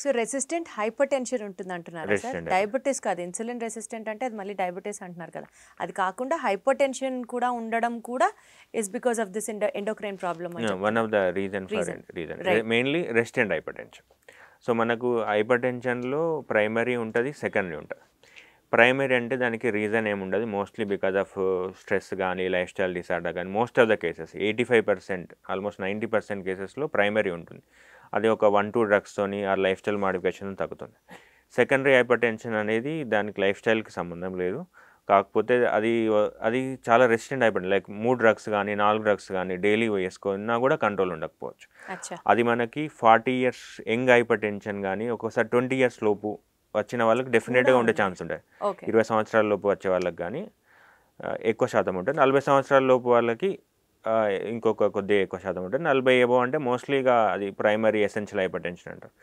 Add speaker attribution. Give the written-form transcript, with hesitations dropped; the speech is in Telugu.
Speaker 1: సో రెసిస్టెంట్ హైపర్ టెన్షన్ ఉంటుంది అంటున్నారా సార్?
Speaker 2: రెసిస్టెంట్
Speaker 1: డయాబెటీస్ కాదు, ఇన్సులిన్ రెసిస్టెంట్ అంటే అది మళ్ళీ డయాబెటీస్ అంటున్నారు కదా, అది కాకుండా హైపర్ టెన్షన్ కూడా ఉండడం కూడా is because of this endocrine problem అని
Speaker 2: one of the reason mainly resistant hypertension. So మనకు హైపర్ టెన్షన్లో ప్రైమరీ ఉంటుంది, సెకండరీ ఉంటుంది. ప్రైమరీ అంటే దానికి రీజన్ ఏముండదు, మోస్ట్లీ బికాజ్ ఆఫ్ స్ట్రెస్ కానీ లైఫ్ స్టైల్ డిసార్డర్ కానీ most of the cases 85% almost 90% కేసెస్లో ప్రైమరీ ఉంటుంది. అది ఒక 1-2 డ్రగ్స్తోని ఆ లైఫ్ స్టైల్ మాడిఫికేషన్ తగ్గుతుంది. సెకండరీ హైపర్ టెన్షన్ అనేది దానికి లైఫ్ స్టైల్కి సంబంధం లేదు, కాకపోతే అది చాలా రెసిస్టెంట్ అయిపోయింది. లైక్ 3 డ్రగ్స్ కానీ 4 డ్రగ్స్ కానీ డైలీ వేసుకున్నా కూడా కంట్రోల్ ఉండకపోవచ్చు. అది మనకి 40 ఇయర్స్ యంగ్ హైపర్ టెన్షన్ కానీ ఒక్కోసారి 20 ఇయర్స్ లోపు వచ్చిన వాళ్ళకి డెఫినెట్గా ఉండే ఛాన్స్ ఉంటుంది. 20 సంవత్సరాల లోపు వచ్చే వాళ్ళకి కానీ ఎక్కువ శాతం ఉంటుంది. 40 సంవత్సరాల లోపు వాళ్ళకి ఇంకొక కొద్దిగా ఎక్కువ శాతం ఉంటుంది. 40 ఎబో అంటే మోస్ట్లీగా అది ప్రైమరీ ఎసెన్షియల్ హైపర్ టెన్షన్ అంటారు.